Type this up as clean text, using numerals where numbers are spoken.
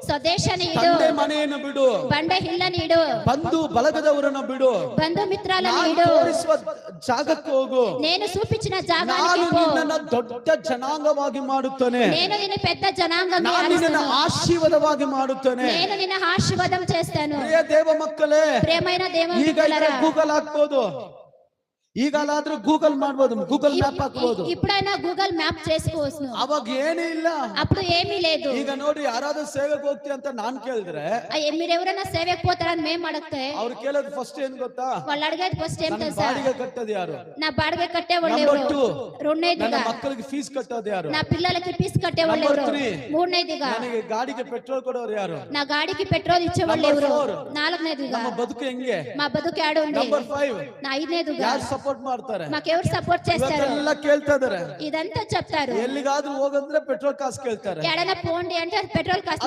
ಸ್ವದೇಶನ ಇಡು, ತಂದೆ ಮನೆಯನ್ನು ಬಿಡು, ಬಂಡೆ ಹಿಲ್ಲನ ಇಡು, ಬಂಧು ಬಲಗದವರನ್ನು ಬಿಡು, ಬಂಧು ಮಿತ್ರಾలను ನಾನು ಇಡು, ತೋರಿಸುವ ಜಾಗಕ್ಕೆ ಹೋಗು, నేను చూపించిన ನಾನು జాగానికి పో, ನಿನ್ನನ್ನು ದೊಡ್ಡ ಜನಾಂಗವಾಗಿ ಮಾಡುತ್ತೇನೆ, నేను నిన్ను పెద్ద జనాంగంగా ನಾನು ನಿನ್ನನ್ನು చేస్తాను, ಆಶೀರ್ವಾದವಾಗಿ ಮಾಡುತ್ತೇನೆ. నేను నిన్ను ఆశీర్వాదం చేస్తాను. ಪ್ರಿಯ ದೇವ ಮಕ್ಕಳೇ, ప్రియమైన దేవుని ಈಗ బిడ్డలారా, ಗೂಗಲ್ ಹಾಕ್ಬೋದು, ಈಗಲಾದ್ರೂ ಗೂಗಲ್ ಮಾಡ್ಬೋದು, ಗೂಗಲ್ ಮ್ಯಾಪ್ ಹಾಕ್ಬೋದು. ఇప్పుడైనా గూగుల్ మ్యాప్ చేసుకోవచ్చు, ಅವಾಗ ಏನೇ ಇಲ್ಲ. అప్పుడు ఏమీ లేదు. ಈಗ ನೋಡಿ, ಯಾರಾದ್ರೂ ಸೇವೆಗೆ ಹೋಗ್ತಿ ಅಂತ ನಾನ್ ಕೇಳಿದ್ರೆ, మీరు ఎవరైనా సేవకు పోతారని మేము అడిగితే ಅವ್ರು ಕೇಳೋದು ಫಸ್ಟ್ ಏನ್ ಗೊತ್ತಾ? వాళ్ళు అడిగేది ఫస్ట్ ఏం ನನ್ನ తెలుసా? ಬಾಡಿಗೆ ಕಟ್ಟೋದು ಯಾರು? నా బాడిಗೆ కట్టేవాళ్ళు Number ఎవరు? 2, రెండేదిగా ನನ್ನ ಮಕ್ಕಳಿಗೆ ಫೀಸ್ ಕಟ್ಟೋದು ಯಾರು? నా పిల్లలకి ఫీజు కట్టేవాళ్ళు Number ఎవరు? 3, మూడనేదిగా ನನಗೆ ಗಾಡಿಗೆ ಪೆಟ್ರೋಲ್ ಕೊಡೋರು ಯಾರು? నా గాడికి పెట్రోల్ ఇచ్చేవాళ్ళు Number ఎవరు? 4, నాలుగనేదిగా ನಮ್ಮ ಬದುಕು ಹೆಂಗೆ? మా బతుకు ఆడు ఉంది. Number 5, నా ఐదనేదిగా ಯಾರು ಸಪೋರ್ಟ್ ಮಾಡ್ತಾರೆ? మాకెవరు సపోర్ట్ చేస్తారు? ಇವತ್ತೆಲ್ಲ ಕೇಳ್ತಾ ಇದಾರೆ. ఇదంతా చెప్తారు. ಎಲ್ಲಿಗಾದ್ರೂ ಹೋಗಂದ್ರೆ ಪೆಟ್ರೋಲ್ ಕಾಸು ಕೇಳ್ತಾರೆ. ఎడైనా పోండి అంటే పెట్రోల్ కాస్ట్